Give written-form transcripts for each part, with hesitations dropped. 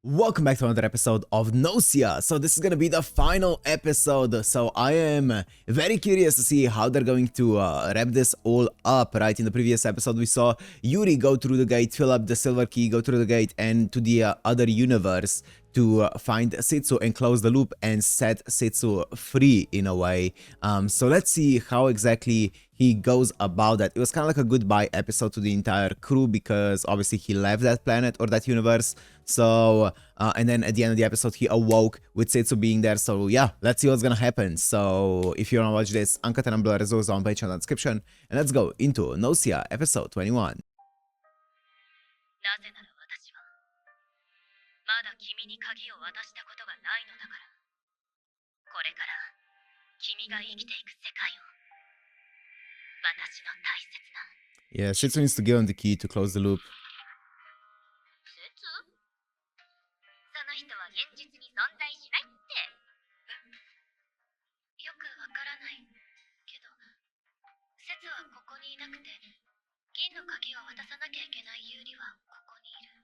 Welcome back to another episode of Gnosia. So this is gonna be the final episode. So I am very curious to see how they're going to wrap this all up. Right, in the previous episode we saw Yuri go through the gate, fill up the silver key, go through the gate and to the other universe to find Setsu and close the loop and set Setsu free in a way. So let's see how exactly he goes about that. It was kind of like a goodbye episode to the entire crew because obviously he left that planet or that universe. So, and then at the end of the episode, he awoke with Setsu being there. So yeah, let's see what's gonna happen. So if you wanna watch this, uncut and unblurred results on page in the description. And let's go into Gnosia episode 21. まだ君に鍵を渡したことがないのだから。これから君が生きていく世界を私の大切な。Yeah, Setsu needs to give him the key to close the loop. その人は現実に存在しないって。よくわからないけど、節はここにいなくて、銀の鍵を渡さなきゃいけないユーリはここにいる。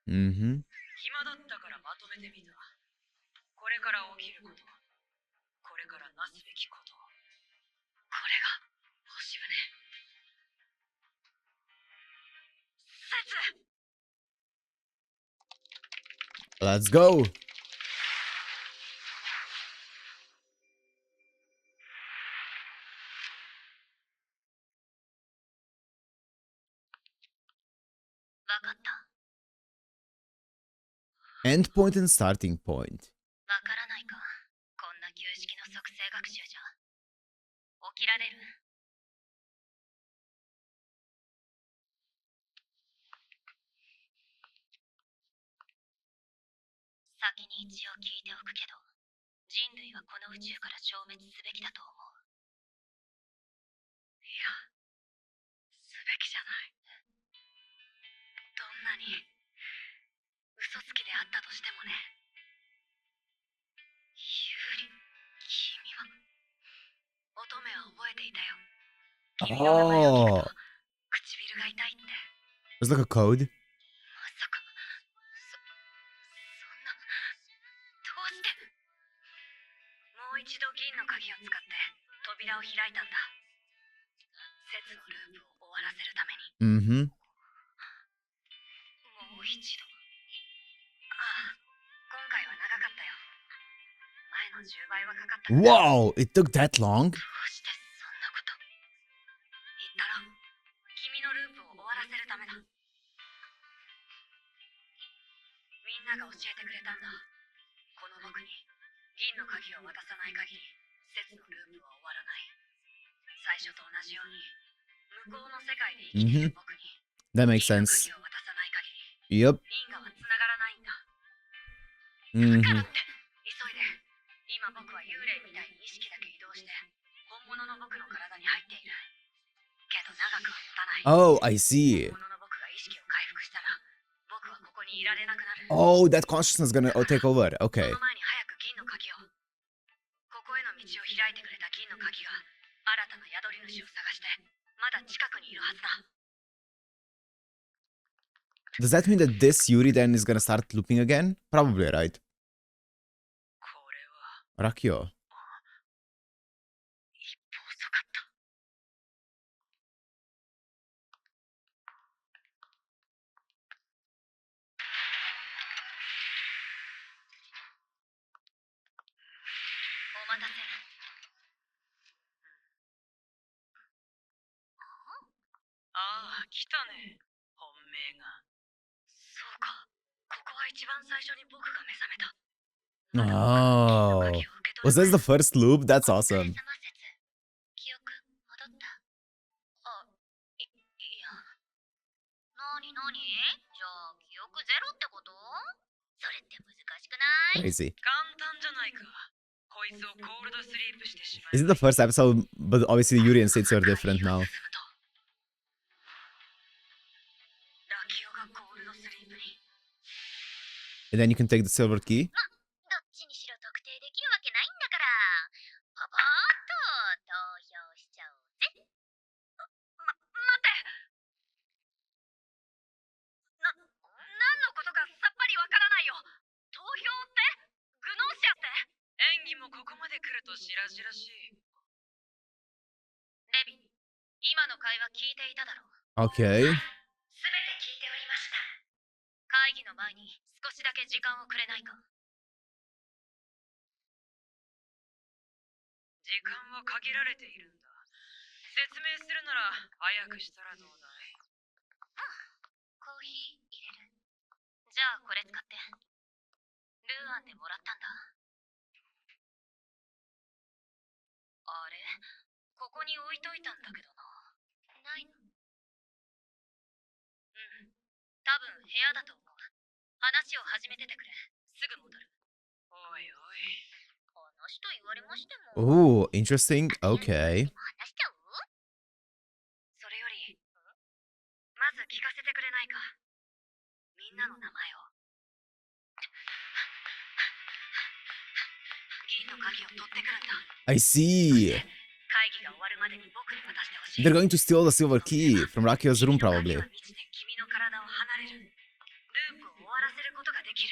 Mm-hmm. 暇だったからまとめてみた。これから起きること、これからなすべきこと、これが星船。節 Let's go. Endpoint and starting point. わからないか。こんな旧式の即成学習じゃ起きられる。先に一応聞いておくけど、人類はこの宇宙から消滅すべきだと思う。いや、すべきじゃない。どんなに嘘つきであったとしてもね。ユーリ、君は乙女は覚えていたよ。君の名前を聞くと唇が痛いって。It's like a code. まさか、そんな、どうして。もう一度銀の鍵を使って扉を開いたんだ。節のループを終わらせるために。Mm-hmm. もう一度。ああ、今回は長かったよ。前の10倍はかかった。Wow, it took that long? どうしてそんなこと。言ったろ、君のループを終わらせるためだ。みんなが教えてくれたんだ。この僕に銀の鍵を渡さない限り、節のループは終わらない。最初と同じように、向こうの世界で生きている僕に、That makes 銀の sense. 鍵を渡さない限り、 Yep. 因果は繋がらないんだ。だ Mm-hmm. からって、急いで。今僕は幽霊みたいに意識だけ移動して、本物の僕の体に入っている。けど長くは持たない。 Oh, I see. 本物の僕が意識を回復したら、僕はここにいられなくなる。 Oh, that consciousness is gonna take over. そ Okay. の前に早く銀の鍵を。ここへの道を開いてくれた銀の鍵が、新たな宿り主を探して、まだ近くにいるはずだ。 Does that mean that this Yuri then is gonna start looping again? Probably, right? これは Rakio. 一歩遅かった。お待たせ。ああ、来たね。本命が。そうか。ここは一番最初に僕が目覚めた。 Oh. Was this the first loop? That's お疲れ awesome. 様節。記憶戻った。あ、いや。なになに？じゃあ記憶ゼロってこと？それって難しくない？ Crazy. 簡単じゃないか。こいつをコールドスリープしてしまえば。 Is it the first episode? But obviously Yuri and Setsu are different now. ラキオがコールドスリープに。 And then you can take the silver key. どっちにしろ特定できるわけないんだから。パパーっと投票しちゃおうぜ。待って。何のことかさっぱらしらしい。レビ、今の会話聞いていただろう。Okay. すべて聞いておりました。会議の前に少しだけ時間をくれないか。時間は限られているんだ。説明するなら早くしたらどうだい。コーヒー入れる。じゃあこれ使って。ルーアンでもらったんだ。あれ、ここに置いといたんだけどな。ないの？多分部屋だと思う。話を始めててくれ。すぐ戻る。おいおい。話と言われましても。Oh, interesting. Okay. 話しちゃう？それより、まず聞かせてくれないか。みんなの名前を。銀の鍵を取ってくるんだ。I see. 会議が終わるまでに僕に渡してほしい。 They're going to steal the silver key from Rakio's room, probably. 君の鍵は満ちて君の体を離れる。ループを終わらせることができる。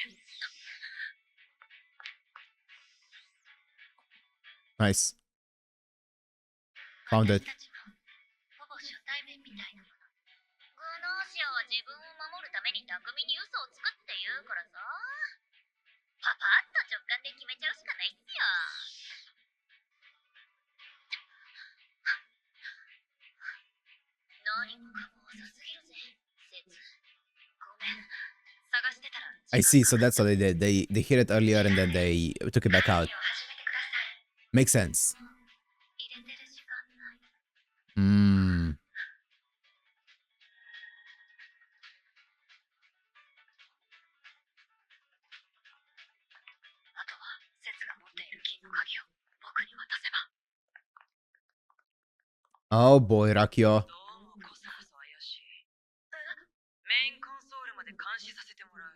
Nice. Found it. 私たちはほぼ初対面みたいなもの。グノーシアは自分を守るために巧みに嘘をつくって言うからさ。パパッと直感で決めちゃうしかないっすよ。何もかも遅すぎるぜ、セツ。ごめん。探してたら。 I see. So that's what they did. They hit it earlier and then they took it back out. 会議を始めてください。 Makes sense. 入れてる時間ない。Hmm. あとは、セツが持っている銀の鍵を僕に渡せば。 Oh boy, Rakio. どうもこそこそ怪しい。メインコンソールまで監視させてもらう。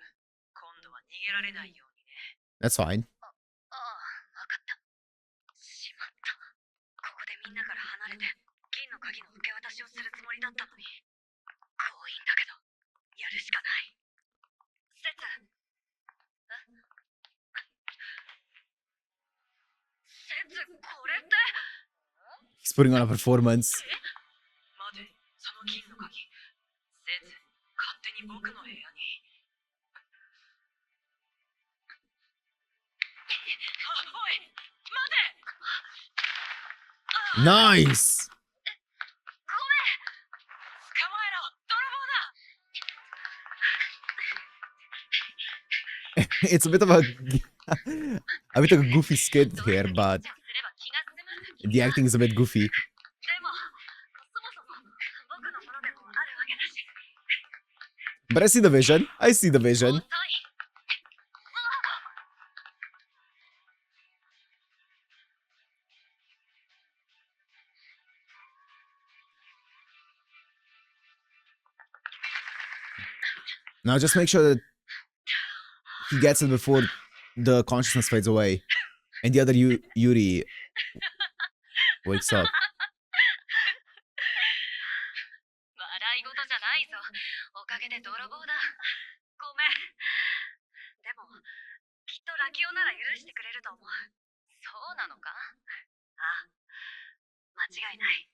今度は逃げられないようにね。 That's fine. ああ、わかった。しまった。ここでみんなから離れて銀の鍵の受け渡しをするつもりだったのに。強引だけど、やるしかない。セツ。セツ、これって。 He's putting on a performance. 待て、その銀の鍵。セツ、勝手に僕の部屋に。あ、おい、待て。 Nice. ごめん。捕まえろ、泥棒だ。 It's a bit of a bit of a goofy skit here, but すれば気が済む。 the acting is a bit goofy. でも、そもそも僕のものでもあるわけだし。 But I see the vision. I see the vision. 遅い。 Now just make sure that he gets it before the consciousness fades away and the other Yuri wakes up. 笑い事じゃないぞ。おかげで泥棒だ。ごめん。でも、きっとラキオなら許してくれると思う。そうなのか？ああ、間違いない。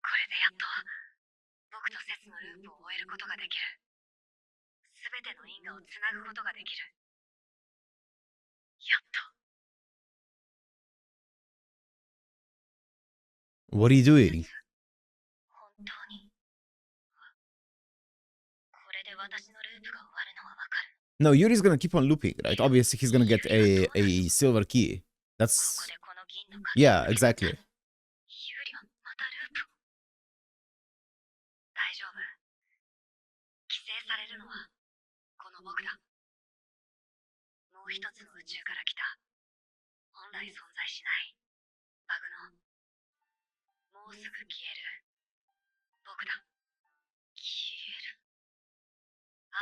これでやっと僕とセツのループを終えることができる。すべての因果をつなぐことができる。やっと。 What are you doing? 本当に。これで私のループが終わるのはわかる。No, Yuri's gonna keep on looping, right? Obviously, he's gonna get a silver key. こ That's こでこの銀の鍵。 yeah, exactly. ユーリはまたループを。大丈夫。規制されるのはこの僕だ。もう一つの宇宙から来た本来存在しないバグのもうすぐ消える僕だ。消える。あ、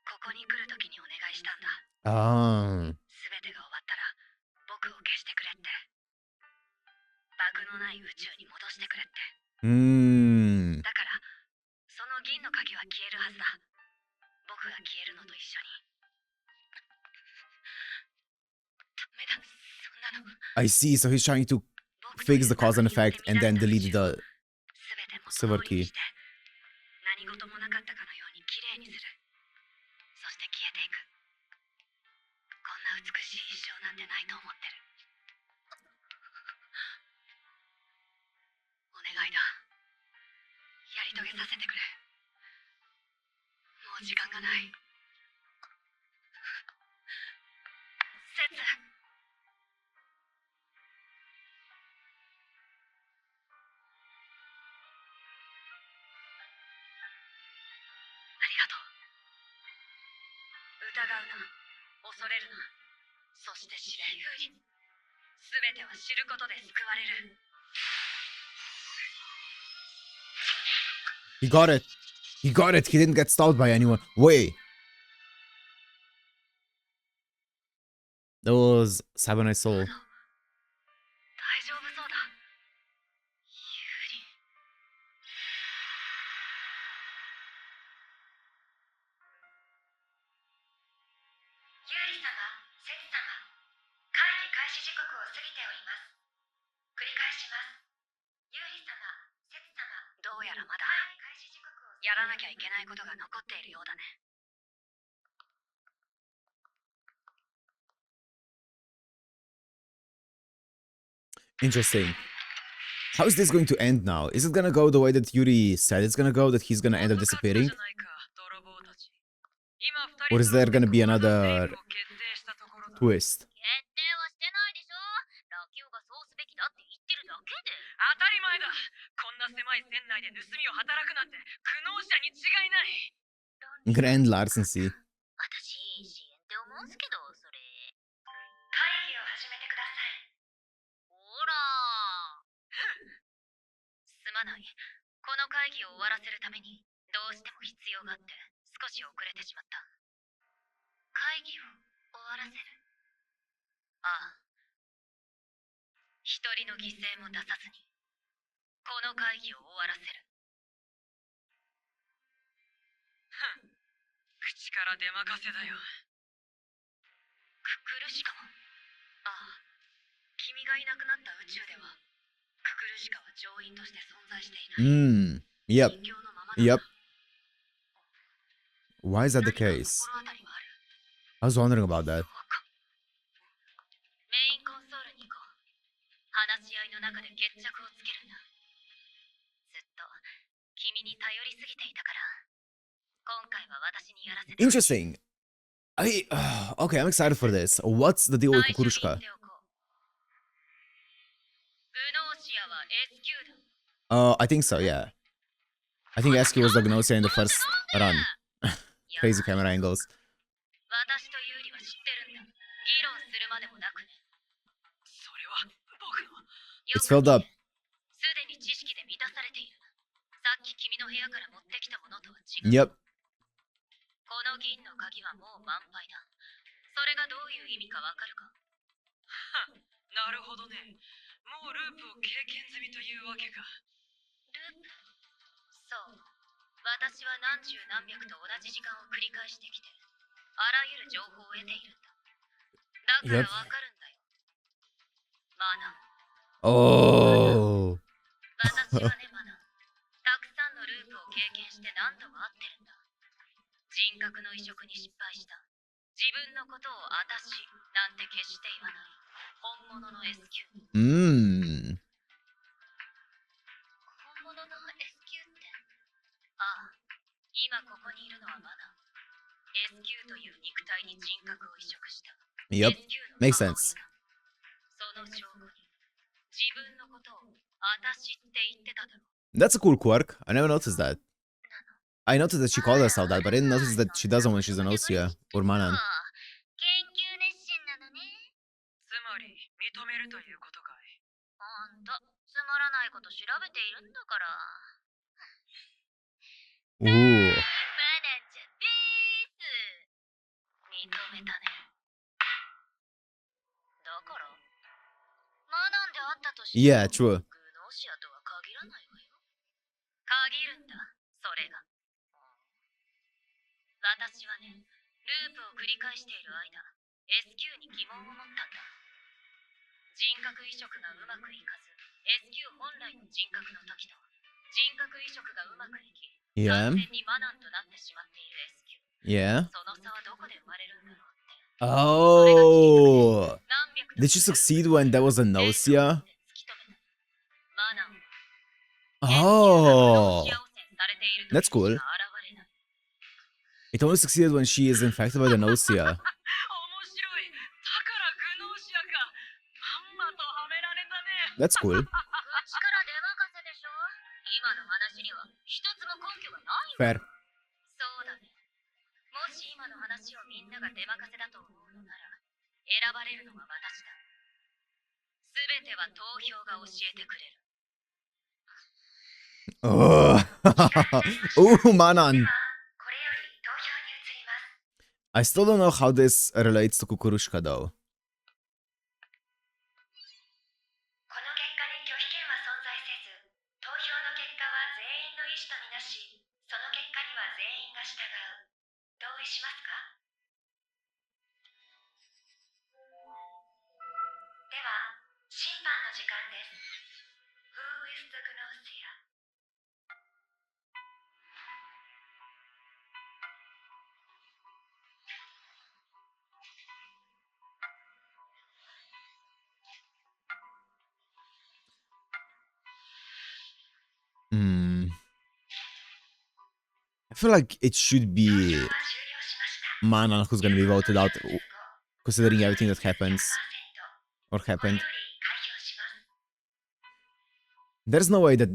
ここに来るときにお願いしたんだ。 Ah. すべてが終わったら僕を消してくれって。バグのない宇宙に戻してくれって。 Hmm. だからその銀の鍵は消えるはずだ。僕僕が消えるのと一緒に。ダメだ、そんなの。 I see, so he's trying to 僕という fix the cause and 中身を effect and then 手乱 delete した宇 the 宙全て元 silver 通りに key. して何事もなかったかのように綺麗にする。そして消えていく。こんな美しい一生なんてないと思ってる。お願いだ。やり遂げさせてくれ。もう時間がない。セツ。ありがとう。疑うな。恐れるな。そして知れ。すべては知ることで救われる。He got it. He got it. He didn't get stopped by anyone. Wait. That was Sabonite Soul. 大丈夫そうだ。ユーリ。ユーリ様、セツ様、会議開始時刻を過ぎております。繰り返します。ユーリ様、セツ様、どうやらまだ会議開始時刻をやらなきゃいけないことが残っているようだね。Interesting. How is this going to end now? Is it gonna go the way that Yuri said it's gonna go, that he's gonna end up disappearing? Or is there gonna be another twist? 決定はしてないでしょ。ラキオがそうすべきだって言ってるだけで。当たり前だ。こんな狭い船内で盗みを働くなんて苦悩者に違いない。 Grand Larceny. 私、支援って思うんすけど、それ。会議を始めてください。ほら。すまない。この会議を終わらせるためにどうしても必要があって少し遅れてしまった。会議を終わらせる。ああ。一人の犠牲も出さずにこの会議を終わらせる。ふん。口から出まかせだよ。ククルシカも。ああ。君がいなくなった宇宙ではククルシカは乗員として存在していない。Yep. 人形のままだ。 Yep. Why is that the 何か case? 心当たりはある。 I was wondering about that. メインコンソールに行こう。話し合いの中で決着をつけるんだ。ずっと君に頼りすぎていたから今回は私にやらせて。 Interesting. Okay, I'm excited for this. What's the deal with 最初に言 Kukurushka? っておこう。グノーシアは S q だ。 I think so, yeah. I think SQ was the Gnosia in the first run. Crazy camera angles. 私とユーリは知ってるんだ。議論するまでもなくね。それは僕の。 It's filled up. すでに知識で満たされている。さっき君の部屋から持ってきたものとは違う。 Yep. この銀の鍵はもう満杯だ。それがどういう意味かわかるか。なるほどね。もうループを経験済みというわけか。ループ？そう。私は何十何百と同じ時間を繰り返してきて、あらゆる情報を得ているんだ。だからわかるんだよ。マナ。 Oh. 私はね、マナ。たくさんのループを経験して何度も会ってるんだ。人格の移植に失敗した。自分のことを私なんて決して言わない。本物の S q。 本物の S q って。ああ、今ここにいるのはマナ。S q という肉体に人格を移植した。 Yep. S q の Makes 母親だ。 sense. その証拠に自分のことを私って言ってただろ。 That's a cool quirk. I never noticed that. I noticed that she called herself that, but I didn't notice that she doesn't when she's an Osia or Manan. 研究熱心なのね。つまり認めるということかい。ほんと、つまらないこと調べているんだから。 Ooh. マナンちゃんでーす。認めたね。だからマナンであったとしても Yeah, true. グノーシアとは限らないわよ。限るんだ、それが。私はね、ループを繰り返している間、SQ に疑問を持ったんだ。人格移植がうまくいかず、SQ 本来の人格の時と、人格移植がうまくいき、Yeah. 完全にマナンとなってしまっている SQ。Yeah. その差はどこで生まれるんだろうって。Oh. 何百と Did she succeed when there was a Gnosia? マナン Oh. 汚染されている That's 時に cool. しか現れない。It only succeeded when she is infected by the Gnosia. 面白い。だからグノーシアか。まんまとはめられたね。 That's cool. 口から出任せでしょ。今の話には一つも根拠がないんだ。 Fair. そうだね。もし今の話をみんなが出任せだと思うのなら、選ばれるのは私だ。すべては投票が教えてくれる。 Oh. Oh, Manan. これより投票に移ります。 I still don't know how this relates to Kukurushka though. この結果に拒否権は存在せず、投票の結果は全員の意思とみなし、その結果には全員が従う。同意しますか？では、審判の時間です。Who is the Gnosia? I feel like it should 投 be 票は終了しました。 Manan who's gonna be voted out, 投票率 considering everything that 5%。 happens or これ happened. より開票します。 There's no way that.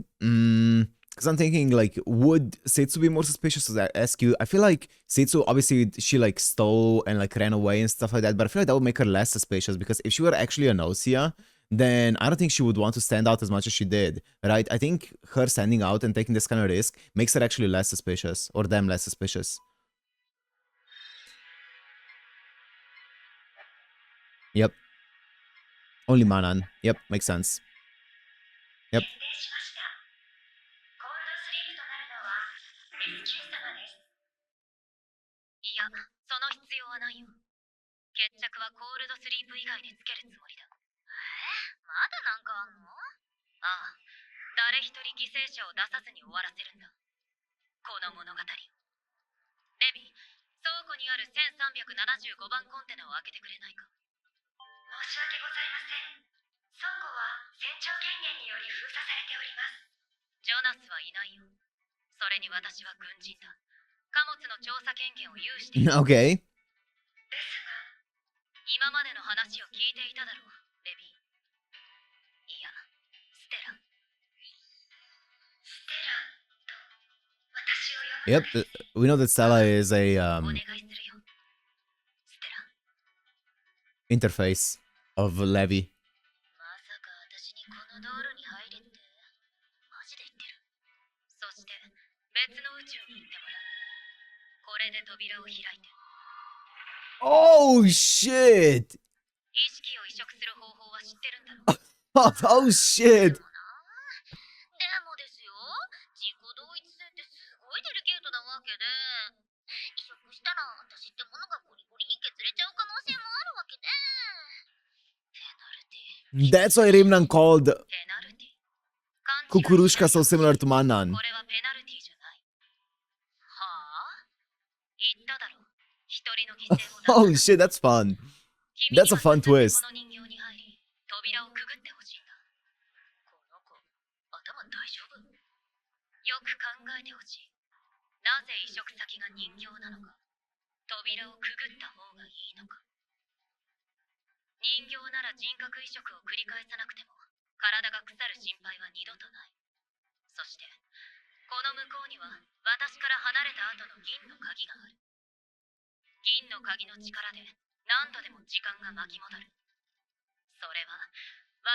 Because I'm thinking, like, would Setsu be more suspicious of that SQ? I feel like Setsu, obviously, she, like, stole and, like, ran away and stuff like that, but I feel like that would make her less suspicious because if she were actually a Gnosia, then I don't think she would want to stand out as much as she did, right? I think her standing out and taking this kind of risk makes her actually less suspicious, or them less suspicious. Yep. Only Manan. Yep, makes sense. Yep. 決定しました。コールドスリープとなるのは SQ 様です。いや、その必要はないよ。決着はコールドスリープ以外でつけるつもりだ。まだなんかあんの？ああ、誰一人犠牲者を出さずに終わらせるんだ。この物語を。レビ、倉庫にある1375番コンテナを開けてくれないか。申し訳ございません。倉庫は船長権限により封鎖されております。ジョナスはいないよ。それに私は軍人だ。貨物の調査権限を有している。Okay. ですが、今までの話を聞いていただろう、レビー。いや、ステラ。ステラと私を呼ぶの Yep. です。 We know that Stella is a お願いするよ、ステラ。 interface of Levi. まさか私にこの道路に入れってマジで言ってる。そして別の宇宙に行ってもらう。これで扉を開いて。 Oh shit! 意識を移植する方法は知ってるんだろう。 Oh shit! でもですよ、自己同一性ってすごいデリケートなわけで、移植したら私ってものがゴリゴリに削れちゃう可能性もあるわけで、ペナルティ。 That's why Rimnan called ペナルティ。 Kukurushka so similar to Manan. これはペナルティじゃない。はあ？言っただろ。一人の犠牲を Oh shit, that's fun. 君には That's a fun この twist. 人形に入り、扉をくぐってほしいんだ。この子、頭大丈夫？よく考えてほしい。なぜ移植先が人形なのか。扉をくぐった方がいいのか。人形なら人格移植を繰り返さなくても、体が腐る心配は二度とない。そして、この向こうには私から離れた後の銀の鍵がある。銀の鍵の力で何度でも時間が巻き戻る。それは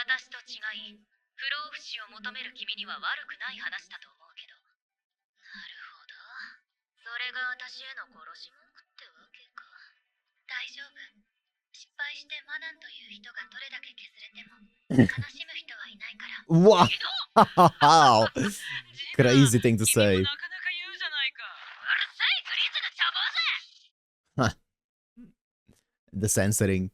私と違い、不老不死を求める君には悪くない話だと思うけど。なるほど。それが私への殺し文句ってわけか。大丈夫。失敗してマナンという人がどれだけ削れても悲しむ人はいないから。Wow! Crazy thing to say. なかなか言うじゃないか。うるさいグリーズが邪魔ぜ。The censoring.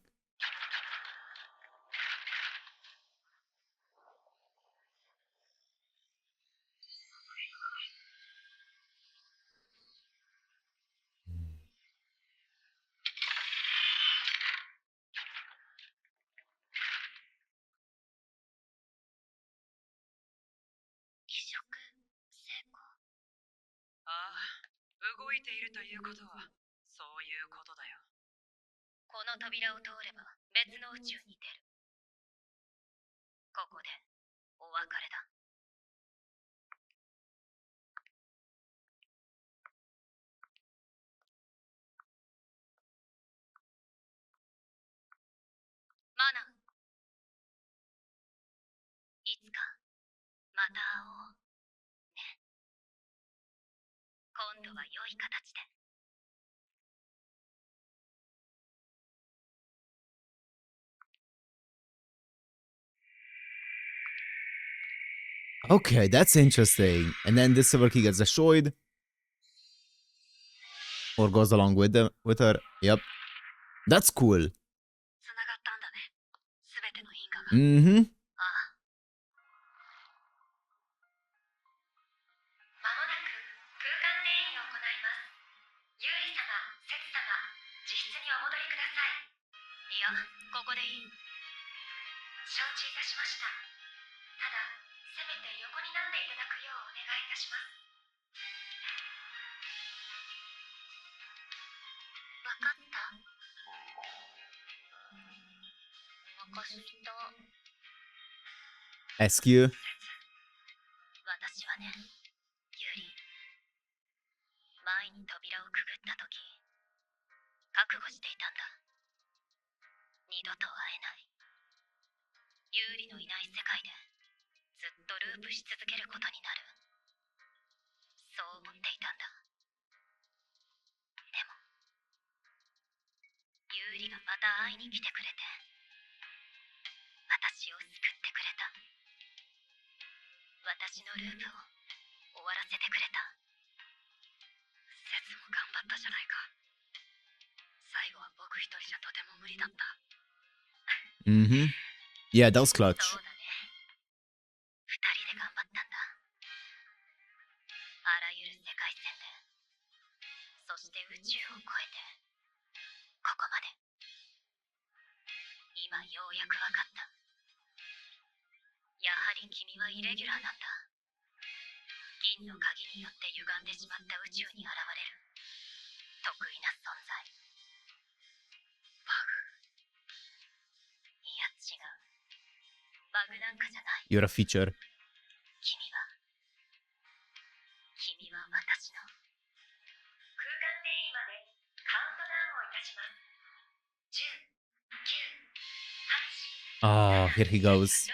Ah, 動いているということは、そういうことだよ。この扉を通れば別の宇宙に出る。ここでお別れだ。マナ、いつかまた会おうね。今度は良い形で。Okay, that's interesting. And then this silver key gets destroyed. Or goes along with her. Yep. That's cool. 繋がったんだね。すべての因果が。Mm-hmm. ああ。まもなく空間転移を行います。ユーリ様、セツ様、自室にお戻りください。いや、ここでいい。承知いたしました。ただ、せめて横になっていただくようお願いいたします。わかった。お腹すいた。SQ. 私はね、ユーリ。前に扉をくぐった時、覚悟していたんだ。二度と会えない。ユーリのいない世界でずっとループし続けることになる。そう思っていたんだ。でも、ユーリがまた会いに来てくれて、私を救ってくれた。私のループを終わらせてくれた。セツも頑張ったじゃないか。最後は僕一人じゃとても無理だった。Mm-hmm. Yeah, that was clutch. そうだね。二人で頑張ったんだ。あらゆる世界線で、そして宇宙を超えて、ここまで。今ようやくわかった。やはり君はイレギュラーなんだ。銀の鍵によって歪んでしまった宇宙に現れる得意な存在。バグ。いや違う。バグなんかじゃない。 You're a feature. 君は私の空間転移までカウントダウンをいたします。10、9、8 Oh, here he goes.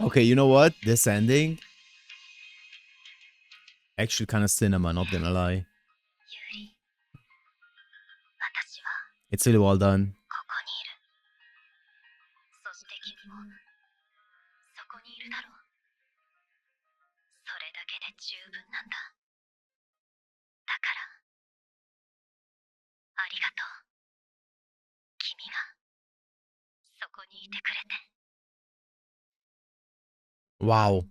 Okay, you know what? This ending actually kind of cinema, not gonna lie. ユーリ、私は It's really well done. ここにいる。そして君もそこにいるだろう。それだけで十分なんだ。だからありがとう。君がそこにいてくれて。 Wow.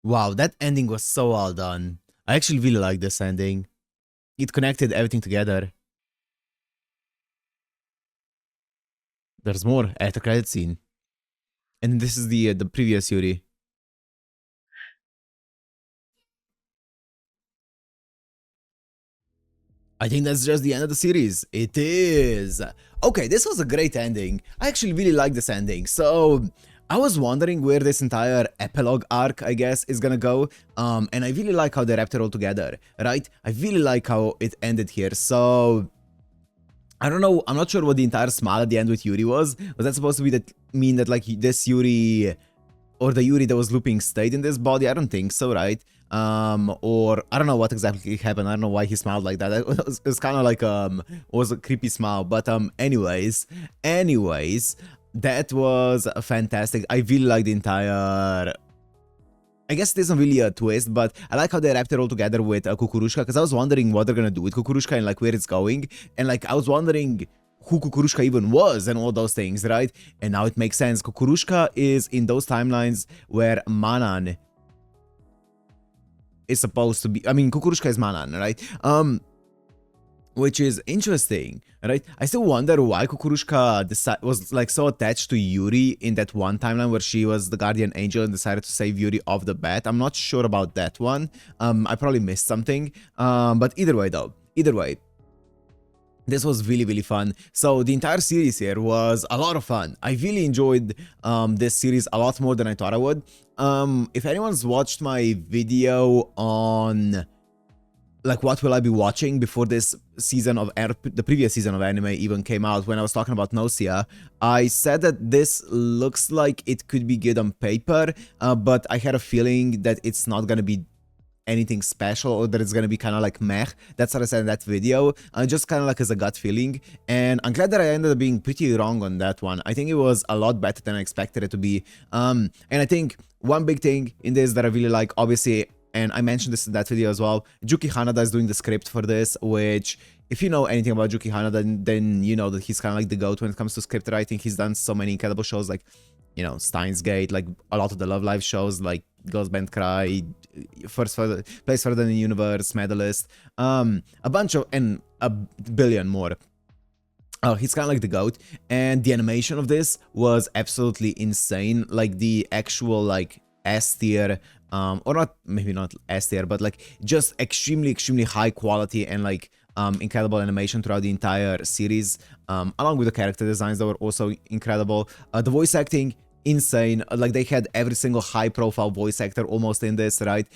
Wow, that ending was so well done. I actually really like this ending. It connected everything together. There's more at the credit scene. And this is the previous Yuri. I think that's just the end of the series. It is. Okay, this was a great ending. I actually really like this ending. So I was wondering where this entire epilogue arc, I guess, is gonna go. And I really like how they wrapped it all together, right? I really like how it ended here. So I don't know. I'm not sure what the entire smile at the end with Yuri was. Was that supposed to be mean that like this Yuri or the Yuri that was looping stayed in this body? I don't think so, right? or I don't know what exactly happened. I don't know why he smiled like that. It was kind of like was a creepy smile. But anyways, that was fantastic. I really like the entire. I guess it isn't really a twist, but I like how they wrapped it all together with Kukurushka, because I was wondering what they're gonna do with Kukurushka and like where it's going, and like I was wondering who Kukurushka even was and all those things, right? And now it makes sense. Kukurushka is in those timelines where Manan is supposed to be. I mean, Kukurushka is Manan, right? Which is interesting, right? I still wonder why Kukurushka was like so attached to Yuri in that one timeline where she was the guardian angel and decided to save Yuri off the bat. I'm not sure about that one. I probably missed something. But either way, this was really fun. So the entire series here was a lot of fun. I really enjoyed this series a lot more than I thought I would. If anyone's watched my video on like what will I be watching before this season of the previous season of anime even came out, when I was talking about Gnosia, I said that this looks like it could be good on paper, but I had a feeling that it's not gonna be anything special, or that it's gonna be kind of like meh. That's what I said in that video, just kind of like as a gut feeling, and I'm glad that I ended up being pretty wrong on that one. I think it was a lot better than I expected it to be, and I think one big thing in this that I really like, obviously, and I mentioned this in that video as well, Juki Hanada is doing the script for this, which, if you know anything about Juki Hanada, then you know that he's kind of like the GOAT when it comes to script writing. He's done so many incredible shows, like, you know, Steins Gate, like a lot of the Love Live shows, like Girls Band Cry, Place Further Than the Universe, Medalist, a bunch of, and a billion more. He's kind of like the GOAT, and the animation of this was absolutely insane. Like the actual like S tier, or not, maybe not S tier, but like just extremely high quality and like incredible animation throughout the entire series, along with the character designs that were also incredible. The voice acting, insane. Like they had every single high profile voice actor almost in this, right?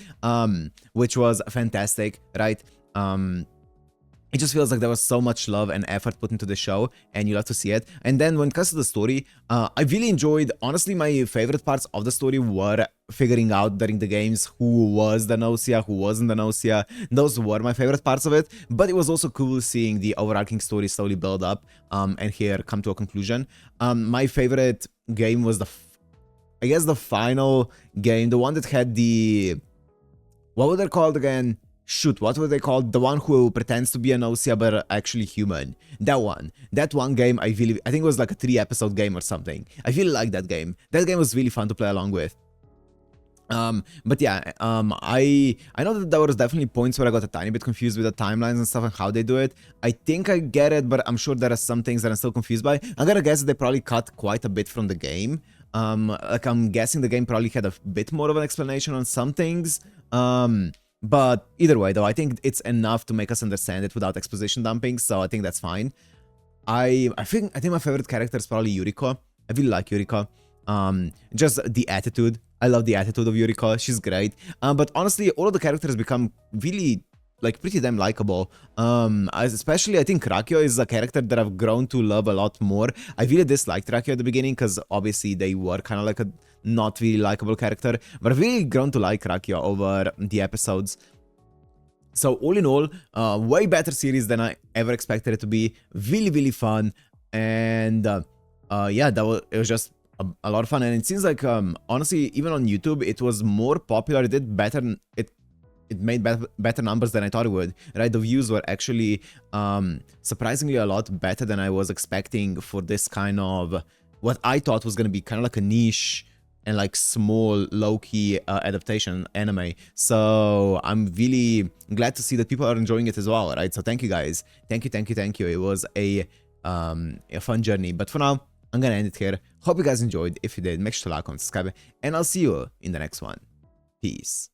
Which was fantastic, right? It just feels like there was so much love and effort put into the show, and you love to see it. And then when it comes to the story, I really enjoyed, honestly, my favorite parts of the story were figuring out during the games who was the Gnosia, who wasn't the Gnosia. Those were my favorite parts of it, but it was also cool seeing the overarching story slowly build up, and here come to a conclusion. My favorite game was I guess the final game, the one that had the, what were they called again? Shoot, what were they called? The one who pretends to be a Gnosia but actually human. That one game, I think it was like a 3-episode game or something. I really liked that game. That game was really fun to play along with. But yeah, I know that there was definitely points where I got a tiny bit confused with the timelines and stuff and how they do it. I think I get it, but I'm sure there are some things that I'm still confused by. I'm gonna guess that they probably cut quite a bit from the game. Like I'm guessing the game probably had a bit more of an explanation on some things. But either way, though, I think it's enough to make us understand it without exposition dumping, so I think that's fine. I think my favorite character is probably Yuriko. I really like Yuriko. Just the attitude. I love the attitude of Yuriko. She's great. But honestly, all of the characters become really, like, pretty damn likable. Especially, I think Rakio is a character that I've grown to love a lot more. I really disliked Rakio at the beginning because obviously they were kind of like a not really likable character, but I've really grown to like Rakio over the episodes. So all in all, way better series than I ever expected it to be. Really fun, and yeah, it was just a lot of fun. And it seems like honestly, even on YouTube, it was more popular. It did better. It made better numbers than I thought it would. Right, the views were actually surprisingly a lot better than I was expecting for this kind of what I thought was gonna be kind of like a niche and like small low-key adaptation anime. So I'm really glad to see that people are enjoying it as well, right? So thank you guys. Thank you. It was a fun journey. But for now, I'm gonna end it here. Hope you guys enjoyed. If you did, make sure to like, comment, subscribe, and I'll see you in the next one. Peace.